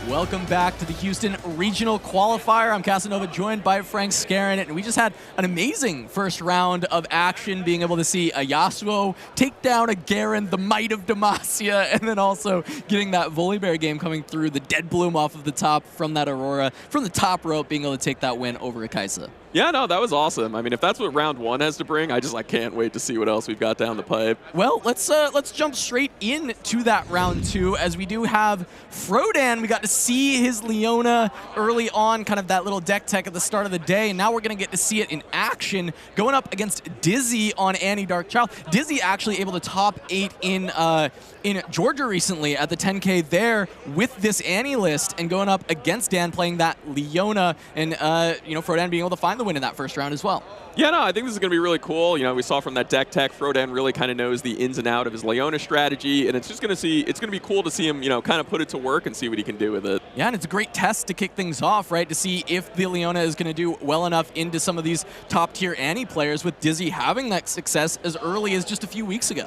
Welcome back to the Houston Regional Qualifier. I'm Casanova, joined by Frank Skarren, and we just had an amazing first round of action, being able to see a Yasuo take down a Garen, the might of Demacia, and then also getting that Volibear game coming through, the Dead Bloom off of the top from that Aurora, from the top rope, being able to take that win over a Kaisa. Yeah, no, that was awesome. I mean, if that's what round one has to bring, I can't wait to see what else we've got down the pipe. Well, let's jump straight into that round two, as we do have Frodan. We got to see his Leona early on, kind of that little deck tech at the start of the day, and now we're going to get to see it in action, going up against Dizzee on Annie Darkchild. Dizzee actually able to top 8 in Georgia recently at the 10K there with this Annie list, and going up against Dan playing that Leona, and Frodan being able to find the win in that first round as well. Yeah, no, I think this is going to be really cool. You know, we saw from that deck tech, Frodan really kind of knows the ins and out of his Leona strategy, and it's going to be cool to see him, kind of put it to work and see what he can do with it. Yeah, and it's a great test to kick things off, right? To see if the Leona is going to do well enough into some of these top-tier Annie players, with Dizzee having that success as early as just a few weeks ago.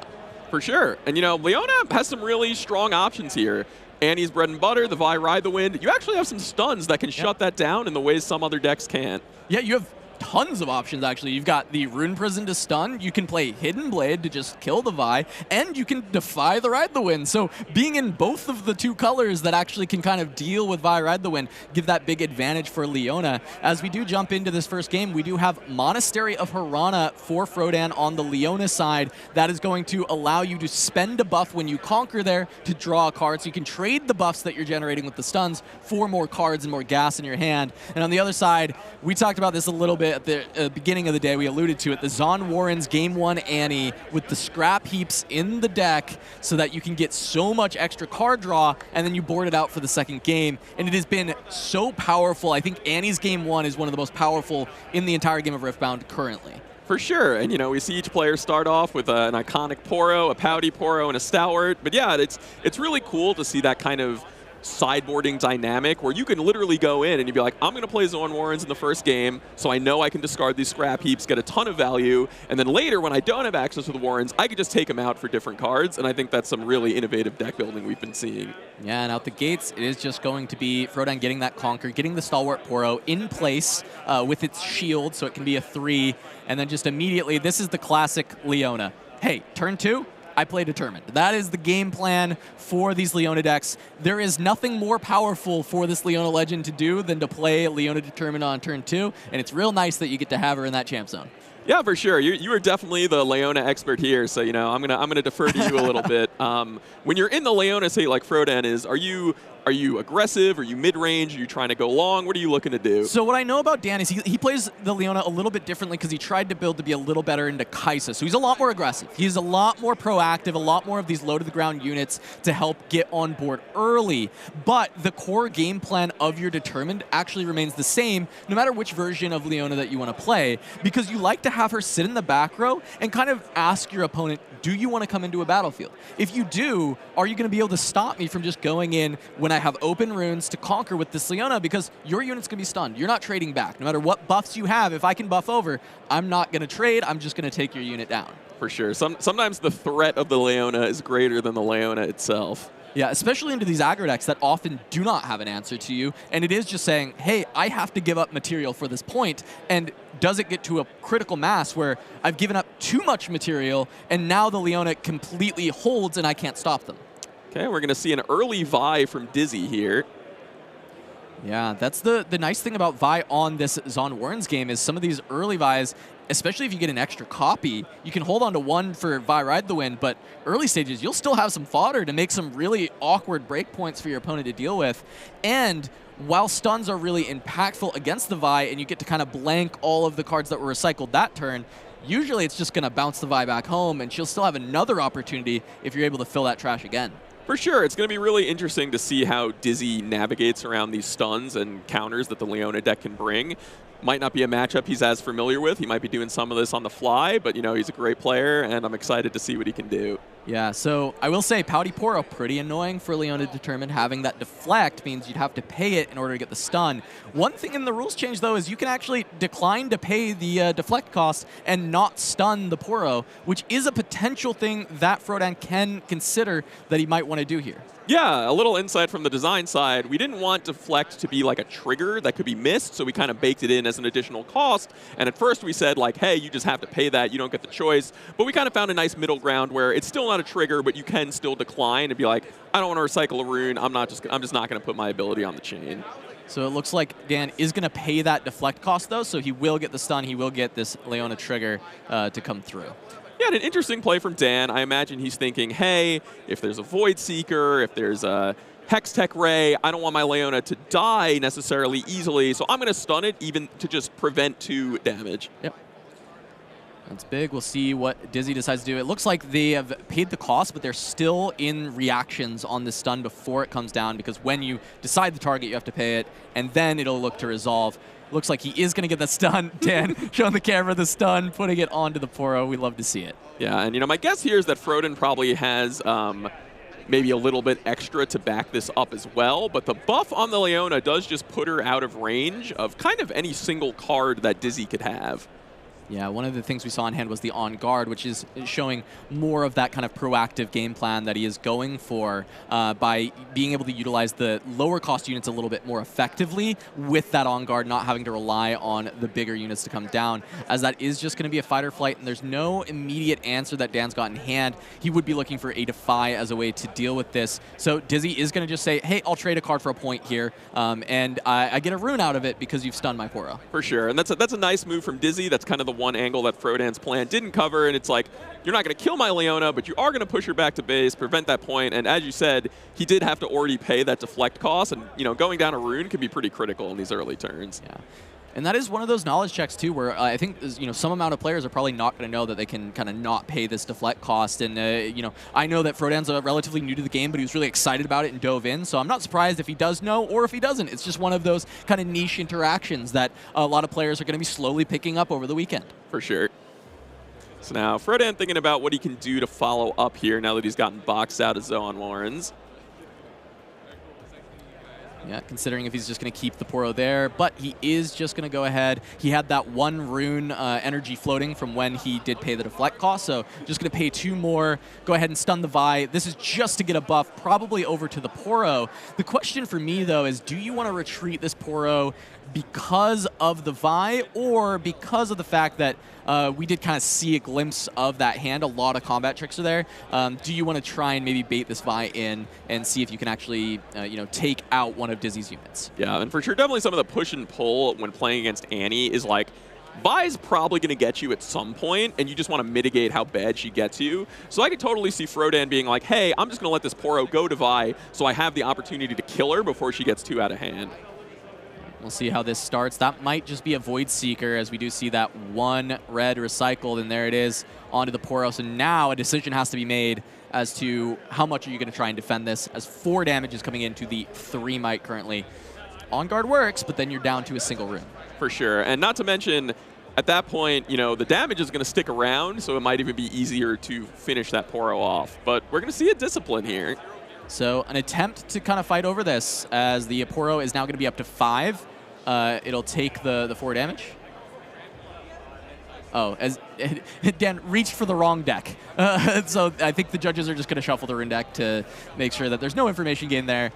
For sure. And, Leona has some really strong options here. Annie's bread and butter, the Vi Ride the Wind. You actually have some stuns that can shut that down in the ways some other decks can't. Yeah, you have tons of options, actually. You've got the Rune Prison to stun, you can play Hidden Blade to just kill the Vi, and you can defy the Ride the Wind. So being in both of the two colors that actually can kind of deal with Vi Ride the Wind, give that big advantage for Leona. As we do jump into this first game, we do have Monastery of Hirana for Frodan on the Leona side. That is going to allow you to spend a buff when you conquer there to draw a card, so you can trade the buffs that you're generating with the stuns for more cards and more gas in your hand. And on the other side, we talked about this a little bit at the beginning of the day, we alluded to it, the Zon Warren's Game 1 Annie with the scrap heaps in the deck so that you can get so much extra card draw, and then you board it out for the second game. And it has been so powerful. I think Annie's Game 1 is one of the most powerful in the entire game of Riftbound currently. For sure, and we see each player start off with an iconic Poro, a Pouty Poro, and a Stalwart. But yeah, it's really cool to see that kind of sideboarding dynamic where you can literally go in and you'd be like, I'm going to play Zon Warrens in the first game, so I know I can discard these scrap heaps, get a ton of value, and then later when I don't have access to the Warrens, I could just take them out for different cards, and I think that's some really innovative deck building we've been seeing. Yeah, and out the gates, it is just going to be Frodan getting that Conquer, getting the Stalwart Poro in place with its shield, so it can be a 3, and then just immediately, this is the classic Leona. Hey, turn 2? I play Determined. That is the game plan for these Leona decks. There is nothing more powerful for this Leona Legend to do than to play Leona Determined on turn 2, and it's real nice that you get to have her in that champ zone. Yeah, for sure. You are definitely the Leona expert here, so I'm gonna defer to you a little bit. When you're in the Leona, say like Frodan is, are you aggressive? Are you mid-range? Are you trying to go long? What are you looking to do? So what I know about Dan is he plays the Leona a little bit differently because he tried to build to be a little better into Kaisa. So he's a lot more aggressive. He's a lot more proactive, a lot more of these low-to-the-ground units to help get on board early. But the core game plan of your Determined actually remains the same no matter which version of Leona that you want to play, because you like to have her sit in the back row and kind of ask your opponent, do you want to come into a battlefield? If you do, are you going to be able to stop me from just going in when I have open runes to conquer with this Leona, because your unit's going to be stunned. You're not trading back. No matter what buffs you have, if I can buff over, I'm not going to trade. I'm just going to take your unit down. For sure. Sometimes the threat of the Leona is greater than the Leona itself. Yeah, especially into these aggro decks that often do not have an answer to you, and it is just saying, hey, I have to give up material for this point, and does it get to a critical mass where I've given up too much material, and now the Leona completely holds and I can't stop them? Okay, we're going to see an early Vi from Dizzee here. Yeah, that's the nice thing about Vi on this Zon Warren's game is some of these early Vi's, especially if you get an extra copy, you can hold on to one for Vi Ride the Wind, but early stages, you'll still have some fodder to make some really awkward breakpoints for your opponent to deal with. And while stuns are really impactful against the Vi, and you get to kind of blank all of the cards that were recycled that turn, usually it's just going to bounce the Vi back home, and she'll still have another opportunity if you're able to fill that trash again. For sure, it's going to be really interesting to see how Dizzee navigates around these stuns and counters that the Leona deck can bring. Might not be a matchup he's as familiar with. He might be doing some of this on the fly, but he's a great player, and I'm excited to see what he can do. Yeah, so I will say Pouty Poro, pretty annoying for Leona to determine. Having that deflect means you'd have to pay it in order to get the stun. One thing in the rules change, though, is you can actually decline to pay the deflect cost and not stun the Poro, which is a potential thing that Frodan can consider that he might want to do here. Yeah, a little insight from the design side. We didn't want deflect to be like a trigger that could be missed, so we kind of baked it in as an additional cost. And at first we said, like, hey, you just have to pay that. You don't get the choice. But we kind of found a nice middle ground where it's still not a trigger, but you can still decline and be like, I don't want to recycle a rune. I'm just not going to put my ability on the chain. So it looks like Dan is going to pay that deflect cost, though, so he will get the stun. He will get this Leona trigger to come through. Yeah, and an interesting play from Dan. I imagine he's thinking, hey, if there's a Void Seeker, if there's a Hextech Ray, I don't want my Leona to die necessarily easily, so I'm going to stun it even to just prevent 2 damage. Yep. That's big. We'll see what Dizzee decides to do. It looks like they have paid the cost, but they're still in reactions on the stun before it comes down, because when you decide the target, you have to pay it, and then it'll look to resolve. Looks like he is going to get the stun. Dan showing the camera the stun, putting it onto the Poro. We love to see it. Yeah, and my guess here is that Frodan probably has maybe a little bit extra to back this up as well, but the buff on the Leona does just put her out of range of kind of any single card that Dizzee could have. Yeah, one of the things we saw in hand was the on guard, which is showing more of that kind of proactive game plan that he is going for by being able to utilize the lower cost units a little bit more effectively with that on guard, not having to rely on the bigger units to come down, as that is just going to be a fight or flight, and there's no immediate answer that Dan's got in hand. He would be looking for a Defy as a way to deal with this. So Dizzee is going to just say, hey, I'll trade a card for a point here, and I get a rune out of it because you've stunned my Poro. For sure, and that's a nice move from Dizzee. That's kind of the one angle that Frodan's plan didn't cover, and it's like, you're not going to kill my Leona, but you are going to push her back to base, prevent that point, and as you said, he did have to already pay that deflect cost, and going down a rune can be pretty critical in these early turns. Yeah. And that is one of those knowledge checks, too, where I think some amount of players are probably not going to know that they can kind of not pay this deflect cost. And, I know that Frodan's relatively new to the game, but he was really excited about it and dove in. So I'm not surprised if he does know or if he doesn't. It's just one of those kind of niche interactions that a lot of players are going to be slowly picking up over the weekend. For sure. So now Frodan thinking about what he can do to follow up here now that he's gotten boxed out of Zoan Warrens. Yeah, considering if he's just going to keep the Poro there, but he is just going to go ahead. He had that 1 rune energy floating from when he did pay the deflect cost, so just going to pay 2 more, go ahead and stun the Vi. This is just to get a buff, probably over to the Poro. The question for me, though, is do you want to retreat this Poro because of the Vi or because of the fact that we did kind of see a glimpse of that hand? A lot of combat tricks are there. Do you want to try and maybe bait this Vi in and see if you can actually take out one of Dizzee's units? Yeah, and for sure, definitely some of the push and pull when playing against Annie is like, Vi's probably going to get you at some point, and you just want to mitigate how bad she gets you. So I could totally see Frodan being like, hey, I'm just going to let this Poro go to Vi so I have the opportunity to kill her before she gets too out of hand. We'll see how this starts. That might just be a Void Seeker, as we do see that 1 red recycled, and there it is onto the Poro. So now a decision has to be made as to how much are you going to try and defend this, as 4 damage is coming into the 3 might currently. On guard works, but then you're down to a single rune. For sure, and not to mention, at that point, the damage is going to stick around, so it might even be easier to finish that Poro off. But we're going to see a discipline here. So an attempt to kind of fight over this, as the Poro is now going to be up to 5. It'll take the 4 damage. Oh, as Dan reached for the wrong deck. So I think the judges are just going to shuffle the rune deck to make sure that there's no information gain there.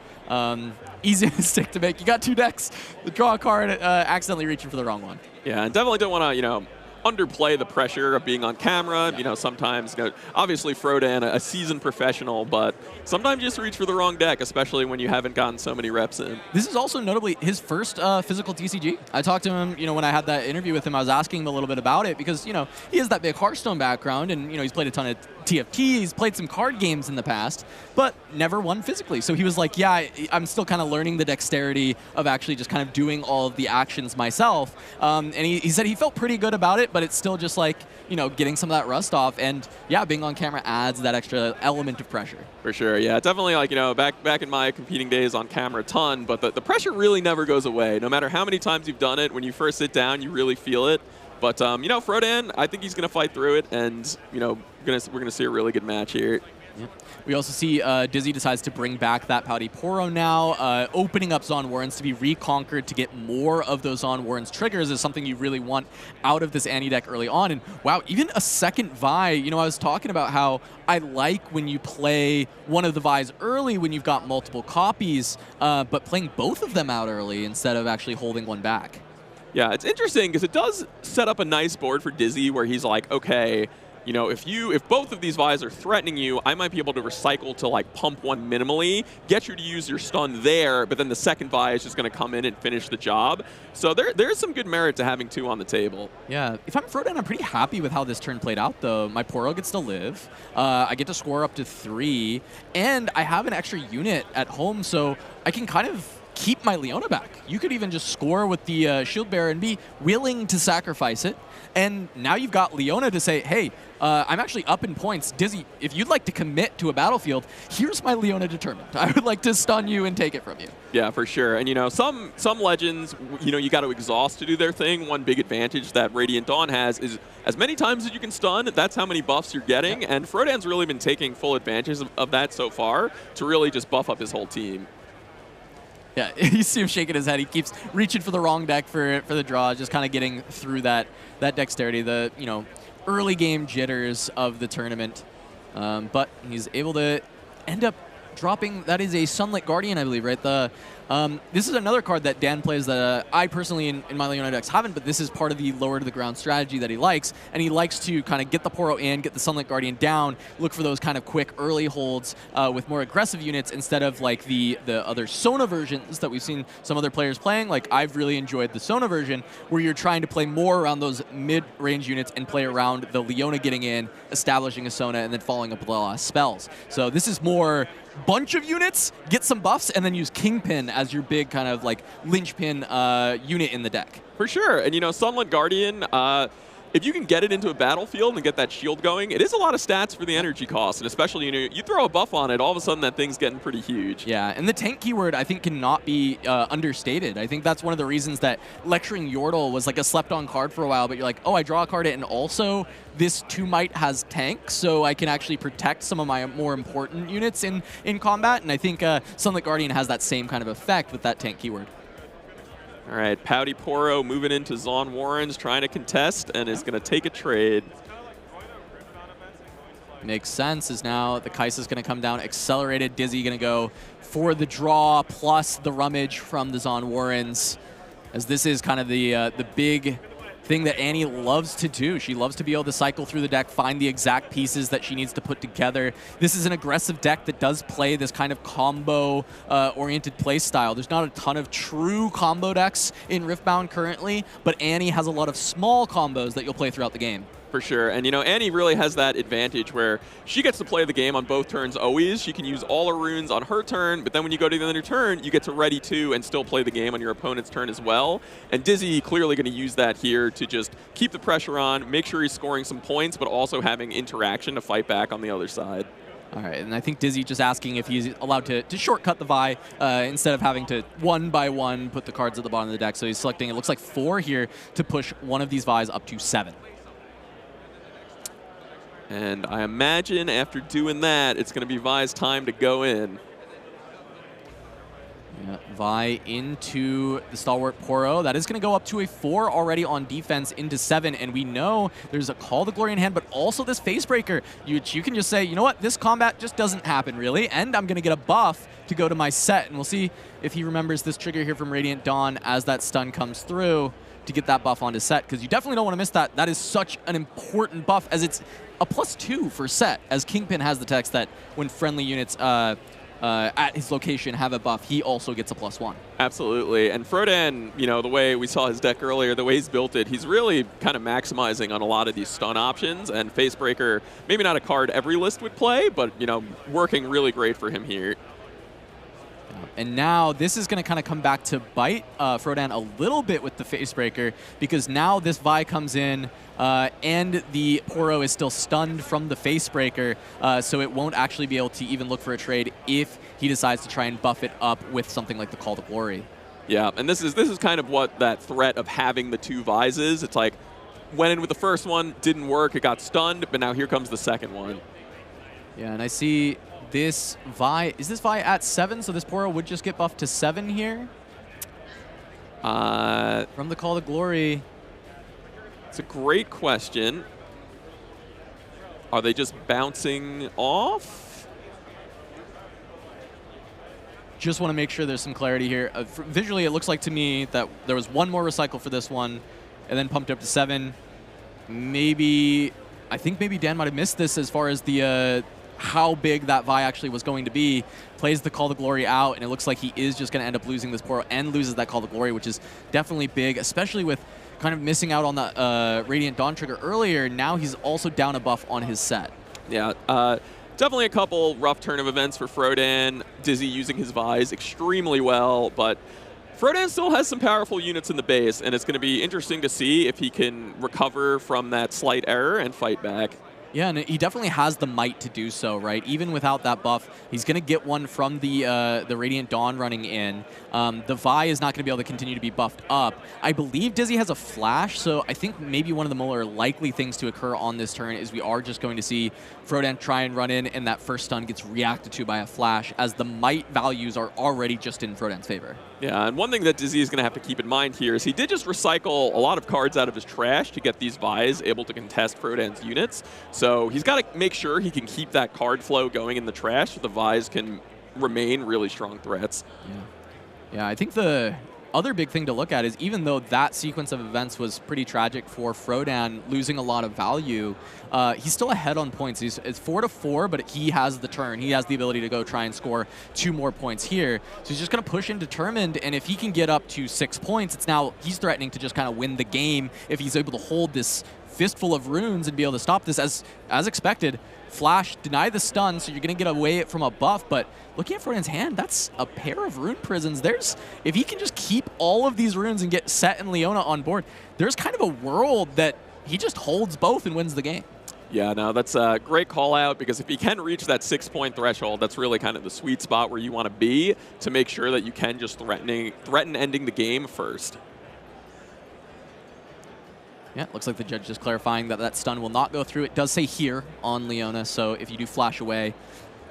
Easy mistake to make. You got 2 decks. Draw a card, accidentally reaching for the wrong one. Yeah, and definitely don't want to, underplay the pressure of being on camera. Yeah. Sometimes, obviously Frodan, a seasoned professional, but sometimes you just reach for the wrong deck, especially when you haven't gotten so many reps in. This is also notably his first physical TCG. I talked to him, when I had that interview with him, I was asking him a little bit about it because, he has that big Hearthstone background and, he's played a ton of TFT, he's played some card games in the past, but never won physically. So he was like, yeah, I'm still kind of learning the dexterity of actually just kind of doing all of the actions myself. And he said he felt pretty good about it, but it's still just like, you know, getting some of that rust off. And yeah, being on camera adds that extra element of pressure. For sure, yeah. Definitely, like, you know, back in my competing days on camera a ton, but the pressure really never goes away. No matter how many times you've done it, when you first sit down, you really feel it. But, you know, Frodan, I think he's going to fight through it, and, you know, we're going to see a really good match here. Yep. We also see Dizzee decides to bring back that Pouty Poro now, opening up Zon Warrens to be reconquered to get more of those Zon Warrens triggers is something you really want out of this Annie deck early on. And wow, even a second Vi, you know, I was talking about how I like when you play one of theVis early when you've got multiple copies, but playing both of them out early instead of actually holding one back. Yeah, it's interesting because it does set up a nice board for Dizzee where he's like, okay, you know, if both of these Vi's are threatening you, I might be able to recycle to like pump one minimally, get you to use your stun there, but then the second Vi is just going to come in and finish the job. So there's some good merit to having two on the table. Yeah, if I'm Frodan, I'm pretty happy with how this turn played out, though. My Poro gets to live, I get to score up to 3, and I have an extra unit at home, so I can kind of keep my Leona back. You could even just score with the Shield Bearer and be willing to sacrifice it. And now you've got Leona to say, hey, I'm actually up in points. Dizzee, if you'd like to commit to a battlefield, here's my Leona Determined. I would like to stun you and take it from you. Yeah, for sure. And, you know, some legends, you know, you got to exhaust to do their thing. One big advantage that Radiant Dawn has is as many times as you can stun, that's how many buffs you're getting. Yep. And Frodan's really been taking full advantage of that so far to really just buff up his whole team. Yeah, you see him shaking his head. He keeps reaching for the wrong deck for the draw, just kind of getting through that dexterity, the, you know, early game jitters of the tournament. But he's able to end up dropping, that is a Sunlit Guardian, I believe, right? This is another card that Dan plays that I personally in my Leona decks haven't, but this is part of the lower to the ground strategy that he likes, and he likes to kind of get the Poro in, get the Sunlit Guardian down, look for those kind of quick early holds with more aggressive units instead of like the other Sona versions that we've seen some other players playing. Like, I've really enjoyed the Sona version where you're trying to play more around those mid-range units and play around the Leona getting in, establishing a Sona, and then following up with a lot of spells. So this is more bunch of units, get some buffs, and then use Kingpin as your big kind of like linchpin unit in the deck. For sure. And, you know, Sunlit Guardian, if you can get it into a battlefield and get that shield going, it is a lot of stats for the energy cost. And especially, you know, you throw a buff on it, all of a sudden that thing's getting pretty huge. Yeah, and the tank keyword, I think, cannot be understated. I think that's one of the reasons that Lecturing Yordle was like a slept-on card for a while, but you're like, oh, I draw a card, and also this 2-Might has tank, so I can actually protect some of my more important units in combat. And I think Sunlit Guardian has that same kind of effect with that tank keyword. All right, Pouty Poro moving into Zon Warrens, trying to contest, and is going to take a trade. Makes sense, as now the Kai'Sa's going to come down accelerated. Dizzee going to go for the draw plus the rummage from the Zon Warrens, as this is kind of the big thing that Annie loves to do. She loves to be able to cycle through the deck, find the exact pieces that she needs to put together. This is an aggressive deck that does play this kind of combo-oriented play style. There's not a ton of true combo decks in Riftbound currently, but Annie has a lot of small combos that you'll play throughout the game. For sure. And, you know, Annie really has that advantage where she gets to play the game on both turns always. She can use all her runes on her turn, but then when you go to the other turn, you get to ready to and still play the game on your opponent's turn as well. And Dizzee clearly going to use that here to just keep the pressure on, make sure he's scoring some points, but also having interaction to fight back on the other side. All right, and I think Dizzee just asking if he's allowed to shortcut the Vi instead of having to one by one put the cards at the bottom of the deck. So he's selecting, it looks like 4 here to push one of these Vi's up to 7. And I imagine after doing that, it's going to be Vi's time to go in. Yeah, Vi into the Stalwart Poro. That is going to go up to a 4 already on defense into 7. And we know there's a Call the Glory in hand, but also this Facebreaker. You can just say, you know what, this combat just doesn't happen really, and I'm going to get a buff to go to my set. And we'll see if he remembers this trigger here from Radiant Dawn as that stun comes through to get that buff onto set, because you definitely don't want to miss that. That is such an important buff, as it's a +2 for set, as Kingpin has the text that when friendly units at his location have a buff, he also gets a +1. Absolutely. And Frodan, you know, the way we saw his deck earlier, the way he's built it, he's really kind of maximizing on a lot of these stun options. And Facebreaker, maybe not a card every list would play, but, you know, working really great for him here. And now this is going to kind of come back to bite Frodan a little bit with the Facebreaker, because now this Vi comes in and the Poro is still stunned from the Facebreaker, so it won't actually be able to even look for a trade if he decides to try and buff it up with something like the Call to Glory. Yeah, and this is kind of what that threat of having the 2 Vi's is. It's like, went in with the first one, didn't work, it got stunned, but now here comes the second one. Yeah, and I see this Vi, is this Vi at 7? So this Poro would just get buffed to 7 here? From the Call to Glory. It's a great question. Are they just bouncing off? Just want to make sure there's some clarity here. Visually, it looks like to me that there was one more recycle for this one and then pumped up to 7. Maybe, I think maybe Dan might have missed this as far as the how big that Vi actually was going to be. Plays the Call to Glory out, and it looks like he is just going to end up losing this Poro and loses that Call to Glory, which is definitely big, especially with kind of missing out on the Radiant Dawn trigger earlier. Now he's also down a buff on his set. Yeah, definitely a couple rough turn of events for Frodan. Dizzee using his Vi's extremely well, but Frodan still has some powerful units in the base, and it's going to be interesting to see if he can recover from that slight error and fight back. Yeah, and he definitely has the might to do so, right? Even without that buff, he's going to get one from the Radiant Dawn running in. The Vi is not going to be able to continue to be buffed up. I believe Dizzee has a flash, so I think maybe one of the more likely things to occur on this turn is we are just going to see Frodan try and run in, and that first stun gets reacted to by a flash, as the might values are already just in Frodan's favor. Yeah, and one thing that Dizzee is going to have to keep in mind here is he did just recycle a lot of cards out of his trash to get these Vi's able to contest Frodan's units. So he's got to make sure he can keep that card flow going in the trash so the Vi's can remain really strong threats. Yeah, I think the other big thing to look at is, even though that sequence of events was pretty tragic for Frodan, losing a lot of value, he's still ahead on points. It's 4-4, but he has the turn. He has the ability to go try and score 2 more points here. So he's just going to push in determined, and if he can get up to 6 points, it's now he's threatening to just kind of win the game if he's able to hold this fistful of runes and be able to stop this. As expected, Flash deny the stun, so you're going to get away from a buff, but looking at Frodan's hand, that's a pair of rune prisons. If he can just keep all of these runes and get Set and Leona on board, there's kind of a world that he just holds both and wins the game. Yeah, no, that's a great call out, because if he can reach that 6-point threshold, that's really kind of the sweet spot where you want to be to make sure that you can just threaten ending the game first. Yeah, looks like the judge just clarifying that that stun will not go through. It does say here on Leona, so if you do flash away,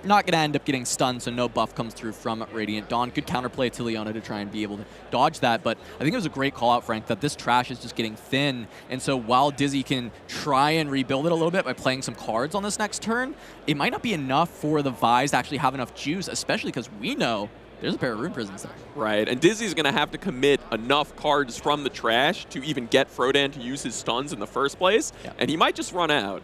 you're not going to end up getting stunned, so no buff comes through from Radiant Dawn. Good counterplay to Leona to try and be able to dodge that, but I think it was a great call out, Frank, that this trash is just getting thin, and so while Dizzee can try and rebuild it a little bit by playing some cards on this next turn, it might not be enough for the Vi's to actually have enough juice, especially because we know there's a pair of rune prisons there. Right, and Dizzee's going to have to commit enough cards from the trash to even get Frodan to use his stuns in the first place, and he might just run out.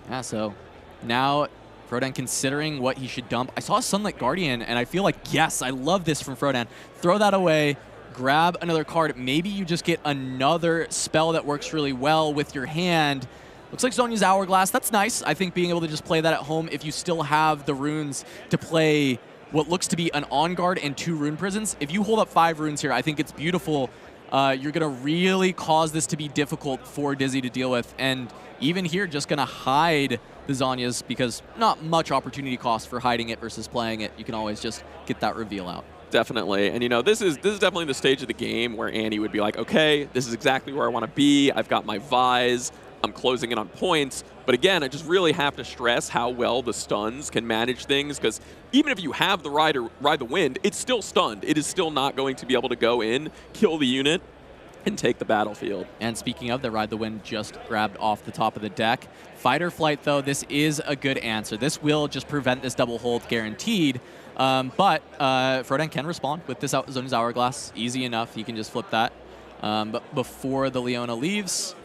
Yeah, so now Frodan considering what he should dump. I saw a Sunlit Guardian, and I feel like, yes, I love this from Frodan. Throw that away, grab another card. Maybe you just get another spell that works really well with your hand. Looks like Zhonya's Hourglass. That's nice. I think being able to just play that at home, if you still have the runes to play what looks to be an On Guard and 2 rune prisons. If you hold up 5 runes here, I think it's beautiful. You're going to really cause this to be difficult for Dizzee to deal with. And even here, just going to hide the Zhonya's, because not much opportunity cost for hiding it versus playing it. You can always just get that reveal out. Definitely, and you know, this is definitely the stage of the game where Annie would be like, okay, this is exactly where I want to be. I've got my Vi's. I'm closing in on points. But again, I just really have to stress how well the stuns can manage things, because even if you have the Ride the Wind, it's still stunned. It is still not going to be able to go in, kill the unit, and take the battlefield. And speaking of the Ride the Wind, just grabbed off the top of the deck. Fight or Flight, though, this is a good answer. This will just prevent this double hold guaranteed. But Frodan can respond with this Zhonya's Hourglass. Easy enough. He can just flip that. But before the Leona leaves,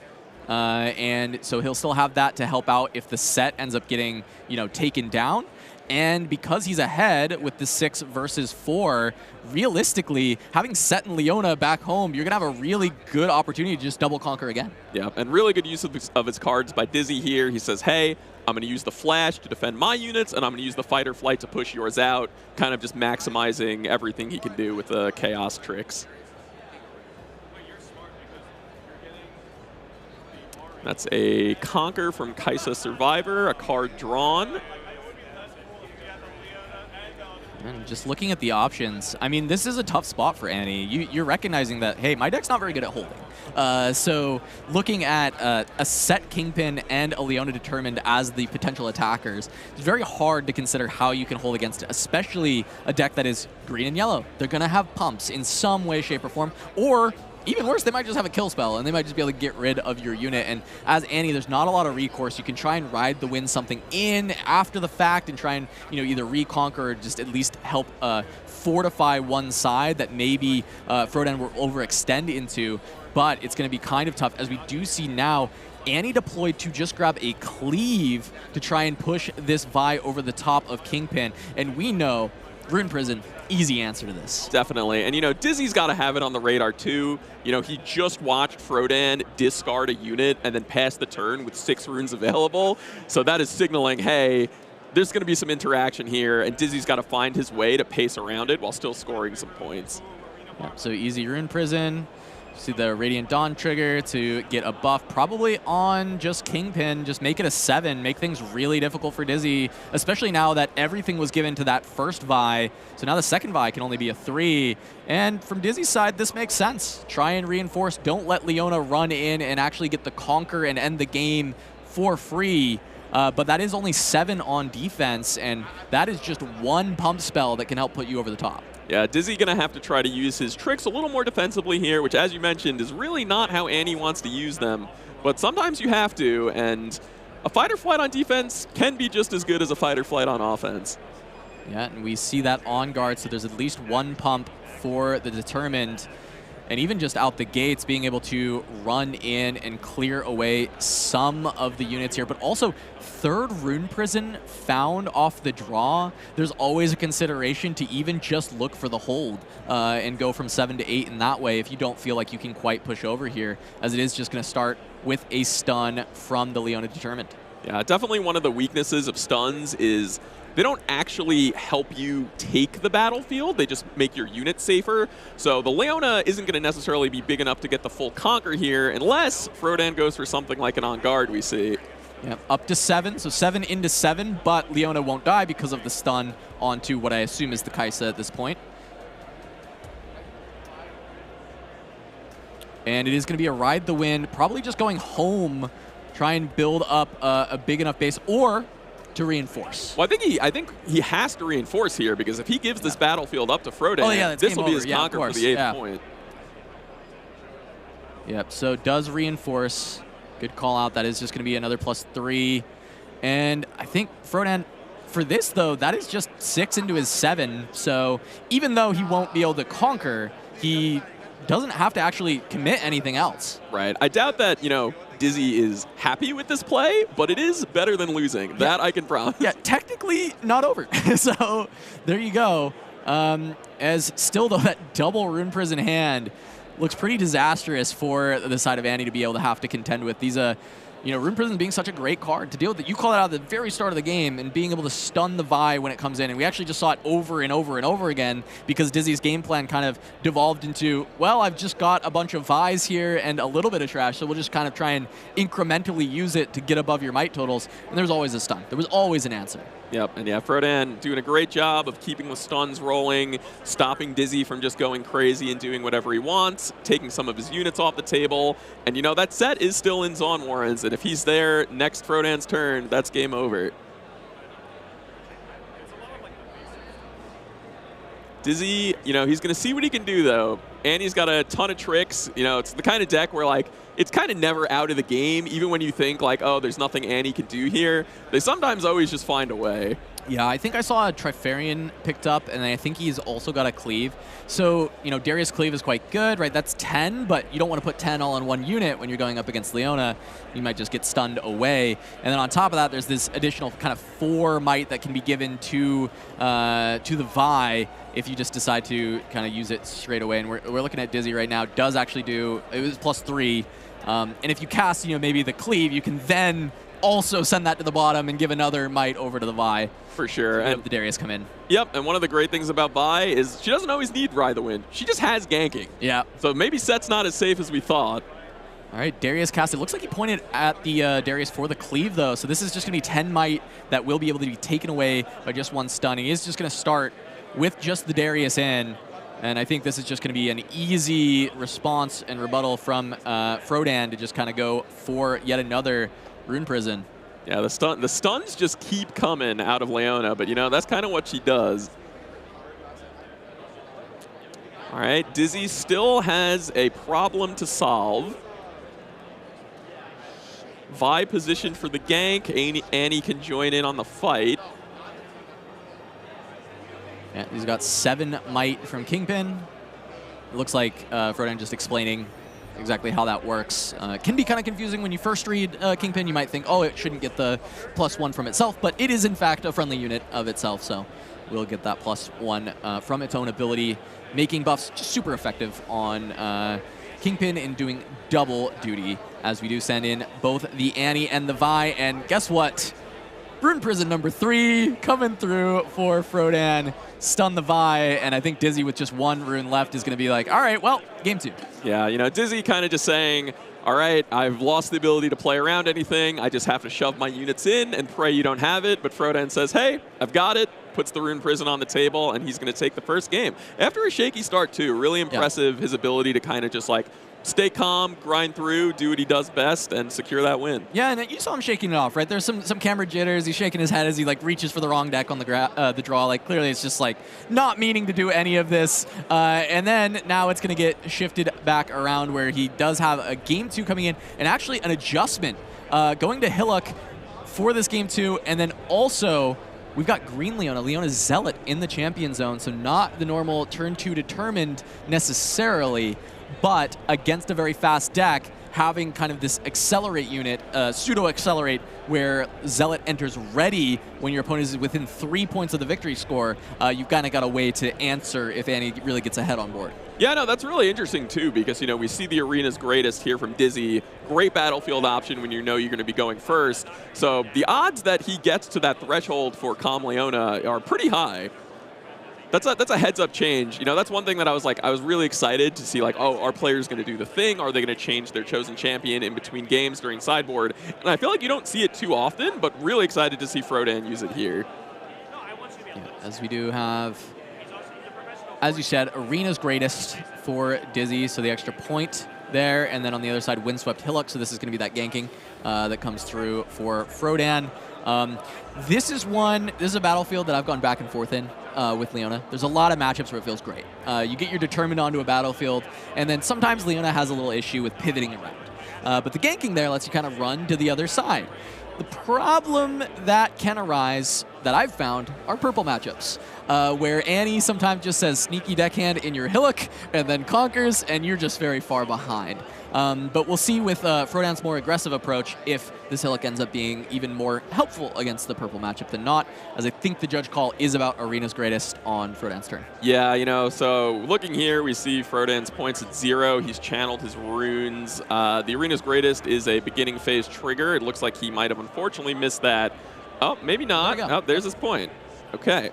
and so he'll still have that to help out if the set ends up getting, taken down. And because he's ahead with the 6 versus 4, realistically, having Set and Leona back home, you're going to have a really good opportunity to just double conquer again. Yeah, and really good use of his cards by Dizzee here. He says, hey, I'm going to use the Flash to defend my units, and I'm going to use the Fight or Flight to push yours out, kind of just maximizing everything he can do with the Chaos tricks. That's a Conquer from Kaisa Survivor, a card drawn. And just looking at the options, I mean, this is a tough spot for Annie. You're recognizing that, hey, my deck's not very good at holding. So looking at a Set Kingpin and a Leona Determined as the potential attackers, it's very hard to consider how you can hold against it, especially a deck that is green and yellow. They're going to have pumps in some way, shape, or form, or even worse, they might just have a kill spell, and they might just be able to get rid of your unit. And as Annie, there's not a lot of recourse. You can try and ride the wind something in after the fact and try and either reconquer or just at least help fortify one side that maybe Frodan will overextend into. But it's going to be kind of tough, as we do see now Annie deployed to just grab a cleave to try and push this Vi over the top of Kingpin. And we know Rune Prison, easy answer to this. Definitely. And, Dizzee's got to have it on the radar, too. He just watched Frodan discard a unit and then pass the turn with 6 runes available. So that is signaling, hey, there's going to be some interaction here, and Dizzee's got to find his way to pace around it while still scoring some points. Yeah, so easy Rune Prison. See the Radiant Dawn trigger to get a buff probably on just Kingpin, just make it a 7, make things really difficult for Dizzee, especially now that everything was given to that first Vi. So now the second Vi can only be a 3. And from Dizzee's side, this makes sense. Try and reinforce, don't let Leona run in and actually get the conquer and end the game for free. But that is only 7 on defense, and that is just 1 pump spell that can help put you over the top. Yeah, Dizzee going to have to try to use his tricks a little more defensively here, which, as you mentioned, is really not how Annie wants to use them. But sometimes you have to, and a Fight or Flight on defense can be just as good as a Fight or Flight on offense. Yeah, and we see that on guard, so there's at least 1 pump for the Determined. And even just out the gates, being able to run in and clear away some of the units here, but also 3rd Rune Prison found off the draw. There's always a consideration to even just look for the hold and go from 7 to 8 in that way if you don't feel like you can quite push over here, as it is just going to start with a stun from the Leona Determined. Yeah, definitely one of the weaknesses of stuns is they don't actually help you take the battlefield, they just make your unit safer. So the Leona isn't going to necessarily be big enough to get the full conquer here unless Frodan goes for something like an on guard we see. Yeah, up to 7, so 7 into 7, but Leona won't die because of the stun onto what I assume is the Kaisa at this point. And it is going to be a ride the wind, probably just going home, try and build up a big enough base, or to reinforce. Well, I think he has to reinforce here, because if he gives this battlefield up to Frodan, this will be his conquer for the 8th point. Yep, so does reinforce. Good call out. That is just going to be another +3. And I think Frodan, for this though, that is just 6 into his 7. So even though he won't be able to conquer, he doesn't have to actually commit anything else. Right. I doubt that, Dizzee is happy with this play, but it is better than losing. Yeah. That I can promise. Yeah, technically not over. So there you go. As still though, that double Rune Prison hand looks pretty disastrous for the side of Annie to be able to have to contend with. These, Rune Prison being such a great card to deal with. You call it out at the very start of the game and being able to stun the Vi when it comes in. And we actually just saw it over and over and over again because Dizzee's game plan kind of devolved into, well, I've just got a bunch of Vi's here and a little bit of trash, so we'll just kind of try and incrementally use it to get above your might totals. And there's always a stun. There was always an answer. Yep, and yeah, Frodan doing a great job of keeping the stuns rolling, stopping Dizzee from just going crazy and doing whatever he wants, taking some of his units off the table. And that set is still in Zon Warrens, and if he's there next Frodan's turn, that's game over. Dizzee, he's going to see what he can do, though. Annie's got a ton of tricks. It's the kind of deck where, it's kind of never out of the game, even when you think, oh, there's nothing Annie can do here. They sometimes always just find a way. Yeah, I think I saw a Trifarian picked up, and I think he's also got a Cleave. So, you know, Darius Cleave is quite good, right? That's 10, but you don't want to put 10 all in one unit when you're going up against Leona. You might just get stunned away. And then on top of that, there's this additional kind of 4 might that can be given to the Vi if you just decide to kind of use it straight away. And we're looking at Dizzee right now. Does actually do, it was +3. And if you cast, you know, maybe the Cleave, you can then also send that to the bottom and give another might over to the Vi. For sure. And the Darius come in. Yep, and one of the great things about Vi is she doesn't always need Ride the Wind. She just has ganking. Yeah. So maybe set's not as safe as we thought. All right, Darius cast. It looks like he pointed at the Darius for the Cleave, though. So this is just going to be 10 might that will be able to be taken away by just 1 stun. He is just going to start with just the Darius in. And I think this is just going to be an easy response and rebuttal from Frodan to just kind of go for yet another Rune Prison. Yeah, the stuns just keep coming out of Leona, but you know, that's kind of what she does. All right, Dizzee still has a problem to solve. Vi positioned for the gank. Annie can join in on the fight. Yeah, he's got 7 might from Kingpin. It looks like Frodan just explaining exactly how that works. Can be kind of confusing when you first read Kingpin. You might think, oh, it shouldn't get the +1 from itself, but it is in fact a friendly unit of itself, so we'll get that +1 from its own ability, making buffs just super effective on Kingpin and doing double duty as we do send in both the Annie and the Vi. And guess what? Rune Prison number 3 coming through for Frodan. Stun the Vi, and I think Dizzee with just 1 rune left is going to be like, all right, well, game 2. Yeah, you know, Dizzee kind of just saying, all right, I've lost the ability to play around anything. I just have to shove my units in and pray you don't have it. But Frodan says, hey, I've got it. Puts the Rune Prison on the table, and he's going to take the first game. After a shaky start, too, really impressive, his ability to kind of just like stay calm, grind through, do what he does best, and secure that win. Yeah, and you saw him shaking it off, right? There's some camera jitters. He's shaking his head as he like reaches for the wrong deck on the draw. Like clearly, it's just like not meaning to do any of this. And then now it's going to get shifted back around where he does have a game 2 coming in, and actually an adjustment going to Hillock for this game 2, and then also we've got Green Leona, Leona's Zealot in the champion zone, so not the normal turn 2 determined necessarily, but against a very fast deck, having kind of this accelerate unit, pseudo-accelerate, where Zealot enters ready when your opponent is within 3 points of the victory score, you've kind of got a way to answer if Annie really gets ahead on board. Yeah, no, that's really interesting, too, because, you know, we see the arena's greatest here from Dizzee. Great battlefield option when you know you're going to be going first. So the odds that he gets to that threshold for Calm Leona are pretty high. That's a heads-up change. You know, that's one thing that I was really excited to see, like, oh, are players going to do the thing? Are they going to change their chosen champion in between games during sideboard? And I feel like you don't see it too often, but really excited to see Frodan use it here. Yeah, as we do have, as you said, arena's greatest for Dizzee, so the extra point there, and then on the other side, Windswept Hillock, so this is going to be that ganking that comes through for Frodan. This is a battlefield that I've gone back and forth in with Leona. There's a lot of matchups where it feels great. You get your Determined onto a battlefield, and then sometimes Leona has a little issue with pivoting around. But the ganking there lets you kind of run to the other side. The problem that can arise that I've found are purple matchups, where Annie sometimes just says sneaky deckhand in your Hillock and then conquers, and you're just very far behind. But we'll see with Frodan's more aggressive approach if this Hillock ends up being even more helpful against the purple matchup than not, as I think the judge call is about arena's greatest on Frodan's turn. Yeah, you know, so looking here, we see Frodan's points at 0. He's channeled his runes. The arena's greatest is a beginning phase trigger. It looks like he might have unfortunately missed that. Oh, maybe not. Oh, there's his point. Okay.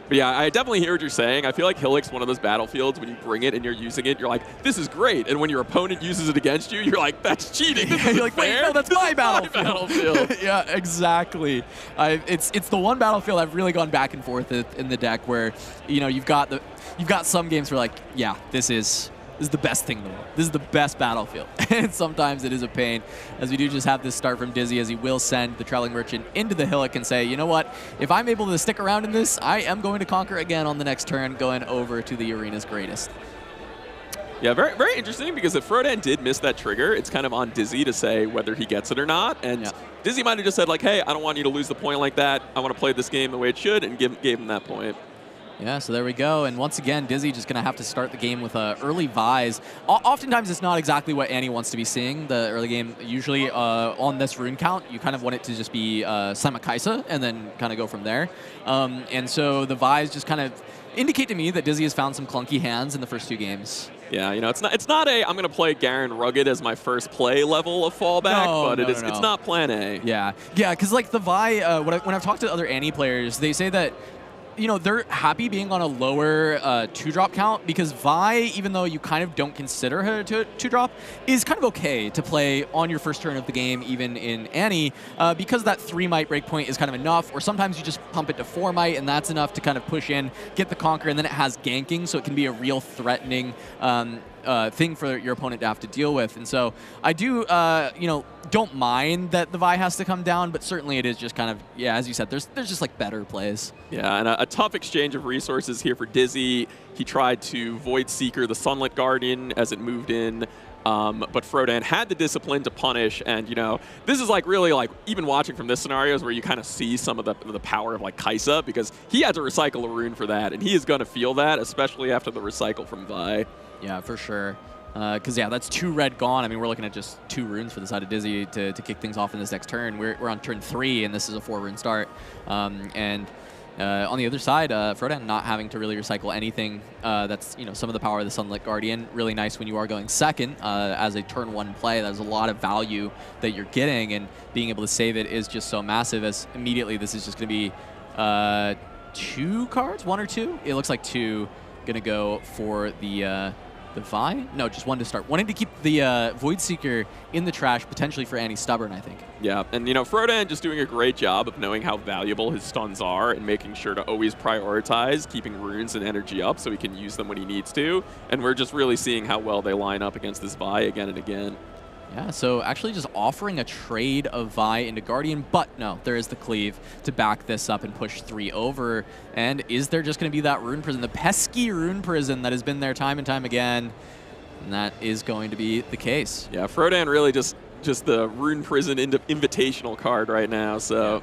But yeah, I definitely hear what you're saying. I feel like Hillock's one of those battlefields when you bring it and you're using it, you're like, this is great. And when your opponent uses it against you, you're like, that's cheating. This you're like, wait, no, that's my battlefield. Yeah, exactly. It's the one battlefield I've really gone back and forth in the deck where, you know, you've got some games where like, yeah, this is the best thing in the world. This is the best battlefield. And sometimes it is a pain, as we do just have this start from Dizzee, as he will send the Traveling Merchant into the Hillock and say, you know what, if I'm able to stick around in this, I am going to conquer again on the next turn, going over to the arena's greatest. Yeah, very, very interesting, because if Frodan did miss that trigger, it's kind of on Dizzee to say whether he gets it or not. And Dizzee might have just said, like, hey, I don't want you to lose the point like that. I want to play this game the way it should, and gave him that point. Yeah, so there we go. And once again, Dizzee just going to have to start the game with early Vise. Oftentimes, it's not exactly what Annie wants to be seeing, the early game. Usually, on this rune count, you kind of want it to just be Simakaisa and then kind of go from there. And so the Vise just kind of indicate to me that Dizzee has found some clunky hands in the first 2 games. Yeah, you know, it's not a I'm going to play Garen Rugged as my first play level of fallback, but it's not plan A. Yeah, because like the Vi, when I've talked to other Annie players, they say that, you know, they're happy being on a lower 2-drop count, because Vi, even though you kind of don't consider her to 2-drop, is kind of okay to play on your first turn of the game, even in Annie, because that 3 might breakpoint is kind of enough, or sometimes you just pump it to 4 might, and that's enough to kind of push in, get the conquer, and then it has ganking, so it can be a real threatening thing for your opponent to have to deal with. And so I do, you know, don't mind that the Vi has to come down, but certainly it is just kind of, yeah, as you said, there's just like better plays. Yeah, and a tough exchange of resources here for Dizzee. He tried to Void Seeker the Sunlit Guardian as it moved in, but Frodan had the discipline to punish, and, you know, this is like really like, even watching from this scenario is where you kind of see some of the power of like Kaisa, because he had to recycle a rune for that, and he is going to feel that, especially after the recycle from Vi. Yeah, for sure. Because, yeah, that's 2 red gone. I mean, we're looking at just 2 runes for the side of Dizzee to kick things off in this next turn. We're on turn 3, and this is a 4-rune start. And on the other side, Frodan not having to really recycle anything. That's, you know, some of the power of the Sunlit Guardian. Really nice when you are going second as a turn 1 play. There's a lot of value that you're getting, and being able to save it is just so massive, as immediately this is just going to be 2 cards, 1 or 2? It looks like 2 going to go for the Vi? No, just 1 to start. Wanting to keep the Void Seeker in the trash, potentially for Annie Stubborn, I think. Yeah, and, you know, Frodan just doing a great job of knowing how valuable his stuns are and making sure to always prioritize keeping runes and energy up so he can use them when he needs to. And we're just really seeing how well they line up against this Vi again and again. Yeah, so actually just offering a trade of Vi into Guardian, but no, there is the cleave to back this up and push 3 over. And is there just going to be that Rune Prison, the pesky Rune Prison that has been there time and time again? And that is going to be the case. Yeah, Frodan really just the Rune Prison invitational card right now, so...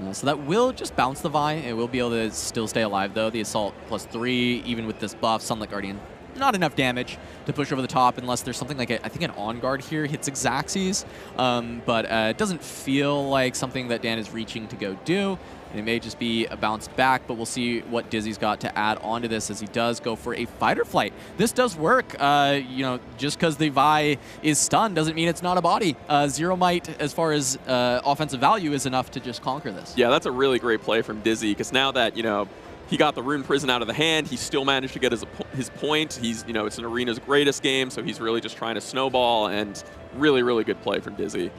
Yeah. So that will just bounce the Vi. It will be able to still stay alive, though. The Assault +3, even with this buff, Sunlit Guardian, not enough damage to push over the top unless there's something like, I think an On Guard here hits Xaxes, but it doesn't feel like something that Dan is reaching to go do. It may just be a bounce back, but we'll see what Dizzee's got to add onto this, as he does go for a Fight or Flight. This does work. You know, just because the Vi is stunned doesn't mean it's not a body. 0 might, as far as offensive value, is enough to just conquer this. Yeah, that's a really great play from Dizzee, because now that, you know, he got the Rune Prison out of the hand, he still managed to get his point. He's, you know, it's an Arena's greatest game, so he's really just trying to snowball, and really, really good play from Dizzee.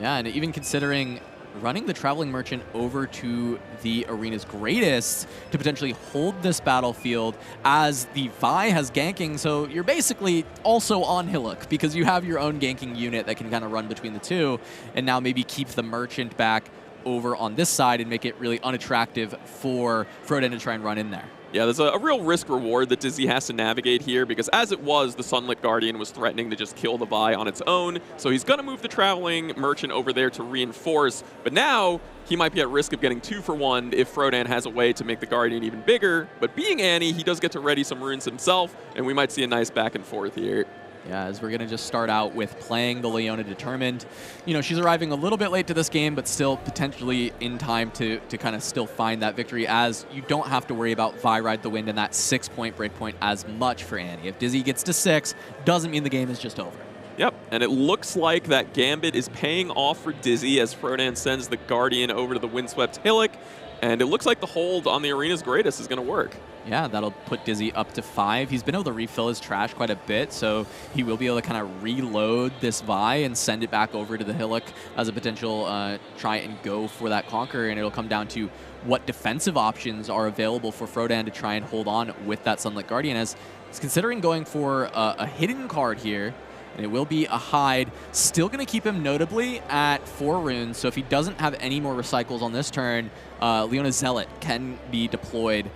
Yeah, and even considering running the Traveling Merchant over to the Arena's greatest to potentially hold this battlefield, as the Vi has ganking, so you're basically also on Hillock, because you have your own ganking unit that can kind of run between the two, and now maybe keep the Merchant back over on this side and make it really unattractive for Frodan to try and run in there. Yeah, there's a real risk-reward that Dizzee has to navigate here, because as it was, the Sunlit Guardian was threatening to just kill the Vi on its own, so he's going to move the Traveling Merchant over there to reinforce, but now he might be at risk of getting 2 for 1 if Frodan has a way to make the Guardian even bigger, but being Annie, he does get to ready some runes himself, and we might see a nice back and forth here. Yeah, as we're going to just start out with playing the Leona Determined. You know, she's arriving a little bit late to this game, but still potentially in time to kind of still find that victory, as you don't have to worry about Vi Ride the Wind and that 6-point breakpoint as much for Annie. If Dizzee gets to 6, doesn't mean the game is just over. Yep, and it looks like that Gambit is paying off for Dizzee as Frodan sends the Guardian over to the Windswept Hillock, and it looks like the hold on the Arena's greatest is going to work. Yeah, that'll put Dizzee up to 5. He's been able to refill his trash quite a bit, so he will be able to kind of reload this Vi and send it back over to the Hillock as a potential try and go for that conquer, and it'll come down to what defensive options are available for Frodan to try and hold on with that Sunlit Guardian, as he's considering going for a hidden card here. and it will be a hide. Still going to keep him notably at 4 runes, so if he doesn't have any more recycles on this turn, Leona's Zealot can be deployed,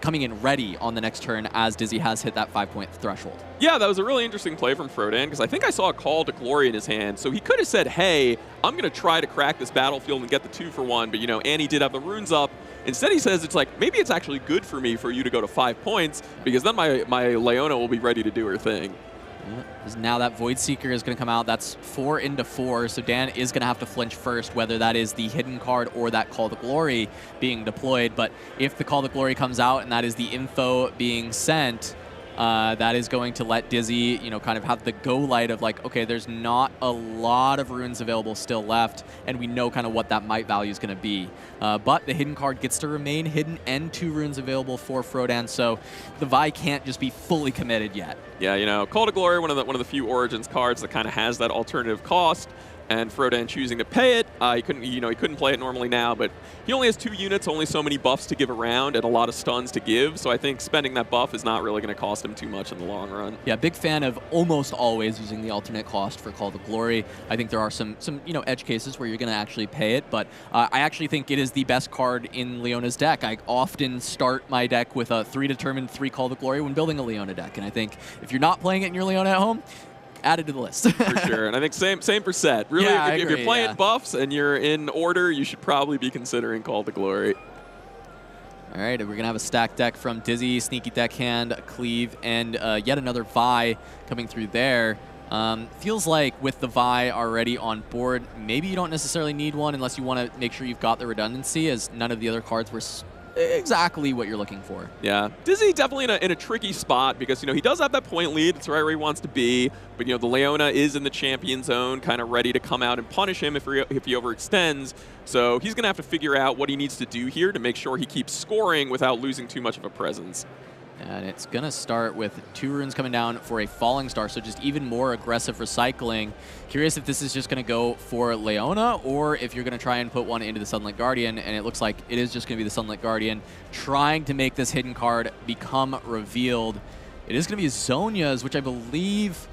coming in ready on the next turn as Dizzee has hit that 5-point threshold. Yeah, that was a really interesting play from Frodan, because I think I saw a Call to Glory in his hand, so he could have said, hey, I'm going to try to crack this battlefield and get the 2-for-1, but, you know, Annie did have the runes up. Instead, he says, it's like, maybe it's actually good for me for you to go to 5 points, because then my Leona will be ready to do her thing. Yeah, now that Void Seeker is going to come out. That's 4 into 4, so Dan is going to have to flinch first, whether that is the hidden card or that Call to Glory being deployed. But if the Call to Glory comes out and that is the info being sent, that is going to let Dizzee, you know, kind of have the go light of like, okay, there's not a lot of runes available still left, and we know kind of what that might value is going to be. But the hidden card gets to remain hidden and 2 runes available for Frodan, so the Vi can't just be fully committed yet. Yeah, you know, Call to Glory, one of the few Origins cards that kind of has that alternative cost, and Frodan choosing to pay it. He couldn't play it normally now, but he only has 2 units, only so many buffs to give around, and a lot of stuns to give. So I think spending that buff is not really going to cost him too much in the long run. Yeah, big fan of almost always using the alternate cost for Call to Glory. I think there are some edge cases where you're going to actually pay it, but I actually think it is the best card in Leona's deck. I often start my deck with a 3 determined 3 Call to Glory when building a Leona deck, and I think if you're not playing it in your Leona at home, add it to the list. For sure, and I think same for Set. Really, yeah, if you're playing buffs and you're in order, you should probably be considering Call to Glory. All right, we're going to have a stacked deck from Dizzee, Sneaky Deckhand, Cleave, and yet another Vi coming through there. Feels like with the Vi already on board, maybe you don't necessarily need one unless you want to make sure you've got the redundancy, as none of the other cards were exactly what you're looking for. Yeah, Dizzee definitely in a tricky spot because, you know, he does have that point lead. It's right where he wants to be. But, you know, the Leona is in the champion zone, kind of ready to come out and punish him if he overextends. So he's going to have to figure out what he needs to do here to make sure he keeps scoring without losing too much of a presence. And it's going to start with 2 runes coming down for a Falling Star, so just even more aggressive recycling. Curious if this is just going to go for Leona, or if you're going to try and put one into the Sunlit Guardian, and it looks like it is just going to be the Sunlit Guardian, trying to make this hidden card become revealed. It is going to be Zhonya's, which I believe...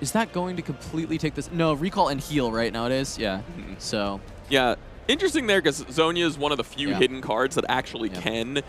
Is that going to completely take this? No, recall and heal, right? Now it is? Yeah, so... Yeah, interesting there, because Zhonya is one of the few hidden cards that actually can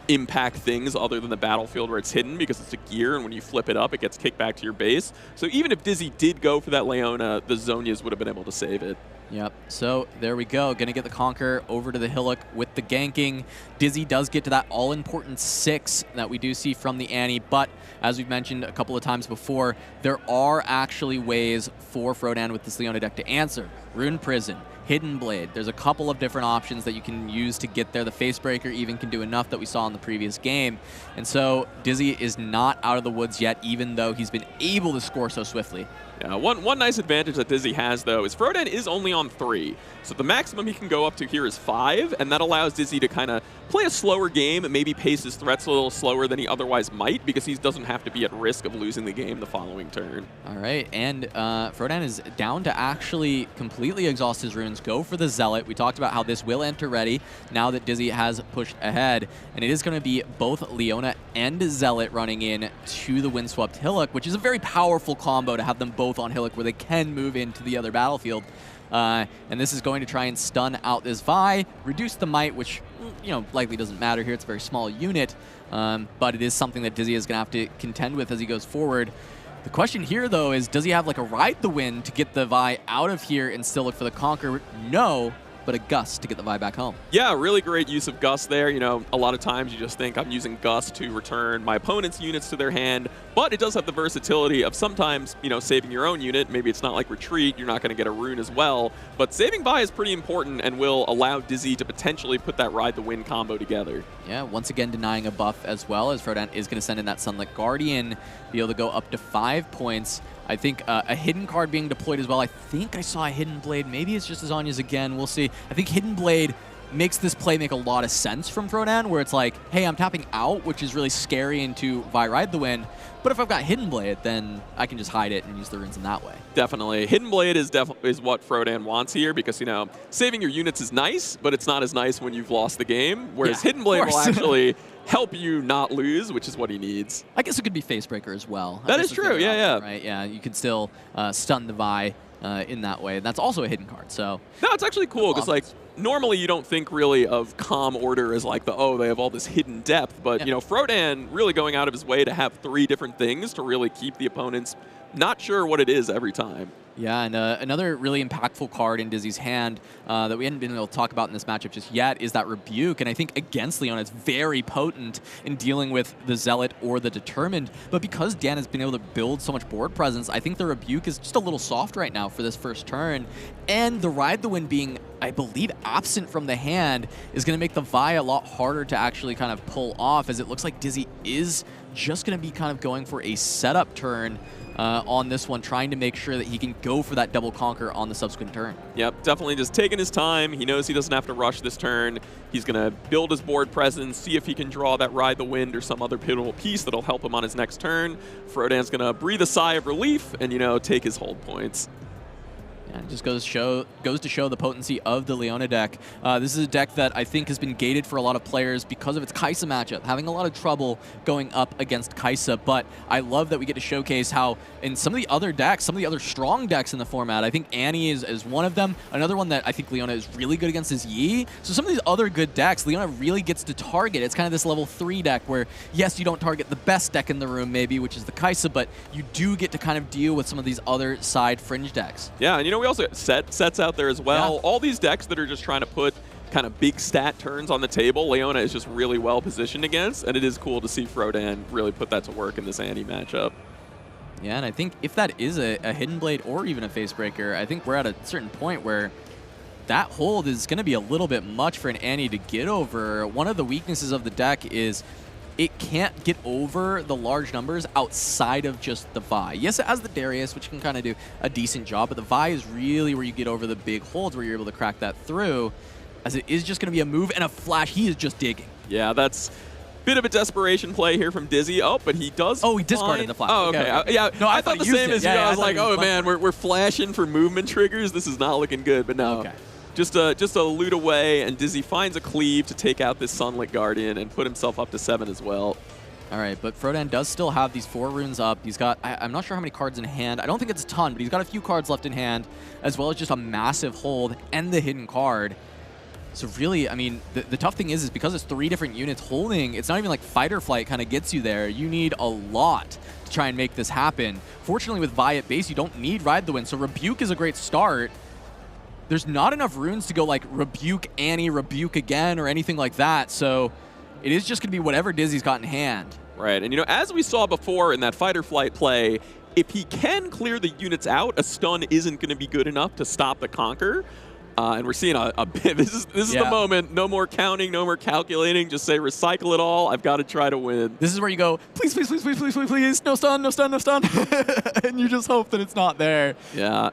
impact things other than the battlefield where it's hidden, because it's a gear, and when you flip it up, it gets kicked back to your base. So even if Dizzee did go for that Leona, the Zhonyas would have been able to save it. Yep, so there we go. Gonna get the Conquer over to the Hillock with the ganking. Dizzee does get to that all-important 6 that we do see from the Annie, but as we've mentioned a couple of times before, there are actually ways for Frodan with this Leona deck to answer. Rune Prison, Hidden Blade. There's a couple of different options that you can use to get there. The Facebreaker even can do enough that we saw in the previous game. And so Dizzee is not out of the woods yet, even though he's been able to score so swiftly. Yeah, one nice advantage that Dizzee has, though, is Frodan is only on 3. So the maximum he can go up to here is 5, and that allows Dizzee to kind of play a slower game and maybe pace his threats a little slower than he otherwise might, because he doesn't have to be at risk of losing the game the following turn. All right, and Frodan is down to actually completely exhaust his runes, go for the Zealot. We talked about how this will enter ready now that Dizzee has pushed ahead, and it is going to be both Leona and Zealot running in to the Windswept Hillock, which is a very powerful combo to have them both on Hillock where they can move into the other battlefield. And this is going to try and stun out this Vi, reduce the might, which, you know, likely doesn't matter here. It's a very small unit, but it is something that Dizzee is going to have to contend with as he goes forward. The question here, though, is does he have like a ride the wind to get the Vi out of here and still look for the Conquer? No, but a Gust to get the Vi back home. Yeah, really great use of Gust there. You know, a lot of times you just think I'm using Gust to return my opponent's units to their hand, but it does have the versatility of sometimes, you know, saving your own unit. Maybe it's not like Retreat, you're not going to get a rune as well, but saving Vi is pretty important and will allow Dizzee to potentially put that Ride the Wind combo together. Yeah, once again denying a buff as well, as Frodan is going to send in that Sunlit Guardian, be able to go up to 5 points. I think a hidden card being deployed as well. I think I saw a Hidden Blade. Maybe it's just Zhonya's again. We'll see. I think Hidden Blade makes this play make a lot of sense from Frodan, where it's like, hey, I'm tapping out, which is really scary into Vi Ride the Wind. But if I've got Hidden Blade, then I can just hide it and use the runes in that way. Definitely. Hidden Blade is what Frodan wants here, because, you know, saving your units is nice, but it's not as nice when you've lost the game. Whereas Hidden Blade will actually help you not lose, which is what he needs. I guess it could be Facebreaker as well. That is true, yeah. Right, yeah, you can still stun the Vi in that way. That's also a hidden card, so. No, it's actually cool, because like, normally you don't think really of Calm Order as like they have all this hidden depth, but you know, Frodan really going out of his way to have 3 different things to really keep the opponents not sure what it is every time. Yeah, and another really impactful card in Dizzee's hand that we hadn't been able to talk about in this matchup just yet is that Rebuke. And I think against Leona, it's very potent in dealing with the Zealot or the Determined. But because Dan has been able to build so much board presence, I think the Rebuke is just a little soft right now for this first turn. And the Ride the Wind being, I believe, absent from the hand is going to make the Vi a lot harder to actually kind of pull off, as it looks like Dizzee is just going to be kind of going for a setup turn on this one, trying to make sure that he can go for that double conquer on the subsequent turn. Yep, definitely just taking his time. He knows he doesn't have to rush this turn. He's going to build his board presence, see if he can draw that Ride the Wind or some other pivotal piece that'll help him on his next turn. Frodan's going to breathe a sigh of relief and, you know, take his hold points. Yeah, it just goes to show the potency of the Leona deck. This is a deck that I think has been gated for a lot of players because of its Kai'Sa matchup, having a lot of trouble going up against Kai'Sa. But I love that we get to showcase how in some of the other decks, some of the other strong decks in the format, I think Annie is one of them. Another one that I think Leona is really good against is Yi. So some of these other good decks, Leona really gets to target. It's kind of this level 3 deck where, yes, you don't target the best deck in the room maybe, which is the Kai'Sa, but you do get to kind of deal with some of these other side fringe decks. Yeah, and you know, we also get sets out there as well. Yeah. All these decks that are just trying to put kind of big stat turns on the table, Leona is just really well positioned against, and it is cool to see Frodan really put that to work in this Annie matchup. Yeah, and I think if that is a Hidden Blade or even a Facebreaker, I think we're at a certain point where that hold is going to be a little bit much for an Annie to get over. One of the weaknesses of the deck is it can't get over the large numbers outside of just the Vi. Yes, it has the Darius, which can kind of do a decent job, but the Vi is really where you get over the big holds, where you're able to crack that through, as it is just going to be a move and a flash. He is just digging. Yeah, that's a bit of a desperation play here from Dizzee. Oh, but he does. Oh, he discarded the flash. Oh, okay. Yeah, no, I thought the same as you. I was like, oh man, we're flashing for movement triggers. This is not looking good, but no. Okay. Just a loot away, and Dizzee finds a cleave to take out this Sunlit Guardian and put himself up to 7 as well. All right, but Frodan does still have these 4 runes up. He's got, I'm not sure how many cards in hand. I don't think it's a ton, but he's got a few cards left in hand, as well as just a massive hold and the hidden card. So really, I mean, the tough thing is because it's 3 different units holding, it's not even like Fight or Flight kind of gets you there. You need a lot to try and make this happen. Fortunately, with Vi at base, you don't need Ride the Wind, so Rebuke is a great start. There's not enough runes to go like Rebuke Annie, Rebuke again, or anything like that, so it is just going to be whatever Dizzee's got in hand. Right, and you know, as we saw before in that Fight or Flight play, if he can clear the units out, a stun isn't going to be good enough to stop the Conquer. And we're seeing a bit, this is the moment, no more counting, no more calculating, just say recycle it all, I've got to try to win. This is where you go, please, please, please, please, please, please, please, no stun, no stun, no stun, and you just hope that it's not there. Yeah.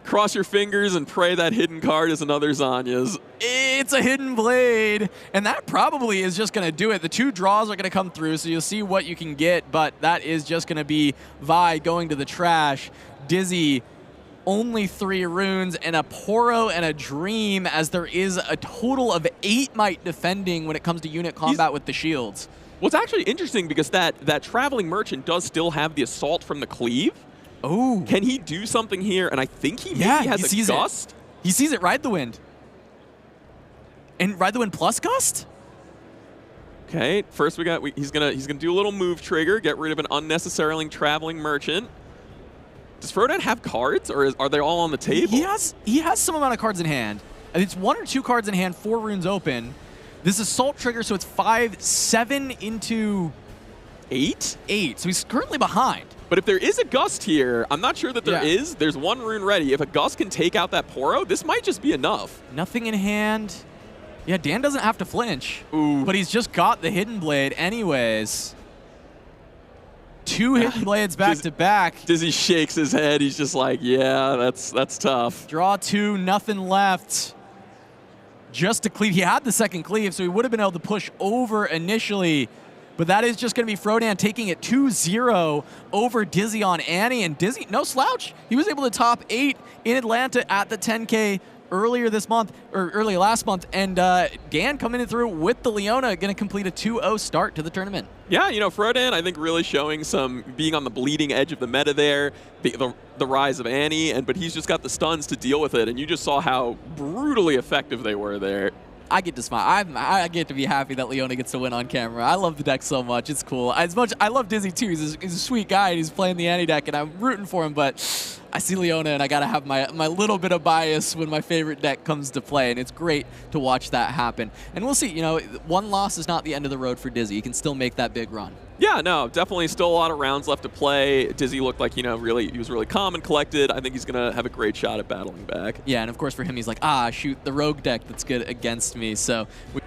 Cross your fingers and pray that hidden card is another Zanya's. It's a Hidden Blade, and that probably is just going to do it. The 2 draws are going to come through, so you'll see what you can get, but that is just going to be Vi going to the trash. Dizzee, only 3 runes, and a Poro and a Dream, as there is a total of 8 might defending when it comes to unit combat with the shields. Well, it's actually interesting because that Traveling Merchant does still have the Assault from the Cleave. Oh. Can he do something here? And I think he maybe has a Gust. He sees it, Ride the Wind. And Ride the Wind plus Gust? Okay, first he's gonna do a little move trigger, get rid of an unnecessarily Traveling Merchant. Does Frodan have cards, or are they all on the table? He has some amount of cards in hand. And it's 1 or 2 cards in hand, 4 runes open. This is Assault trigger, so it's 5, 7 into 8? 8. So he's currently behind. But if there is a Gust here, I'm not sure that there is. There's 1 rune ready. If a Gust can take out that Poro, this might just be enough. Nothing in hand. Yeah, Dan doesn't have to flinch. Ooh. But he's just got the Hidden Blade anyways. 2 Hidden Blades back to back. Dizzee shakes his head. He's just like, yeah, that's tough. Draw 2, nothing left. Just to cleave. He had the second cleave, so he would have been able to push over initially. But that is just going to be Frodan taking it 2-0 over Dizzee on Annie. And Dizzee, no slouch. He was able to top 8 in Atlanta at the 10K earlier this month, or early last month, and Gan coming in through with the Leona, going to complete a 2-0 start to the tournament. Yeah, you know, Frodan, I think really showing some being on the bleeding edge of the meta there, the rise of Annie, but he's just got the stuns to deal with it, and you just saw how brutally effective they were there. I get to smile. I get to be happy that Leona gets to win on camera. I love the deck so much. It's cool. I love Dizzee too. He's a sweet guy, and he's playing the Annie deck, and I'm rooting for him, but I see Leona, and I got to have my little bit of bias when my favorite deck comes to play, and it's great to watch that happen. And we'll see. You know, one loss is not the end of the road for Dizzee. He can still make that big run. Yeah, no, definitely still a lot of rounds left to play. Dizzee looked like, you know, he was really calm and collected. I think he's going to have a great shot at battling back. Yeah, and of course for him, he's like, shoot, the rogue deck that's good against me. So we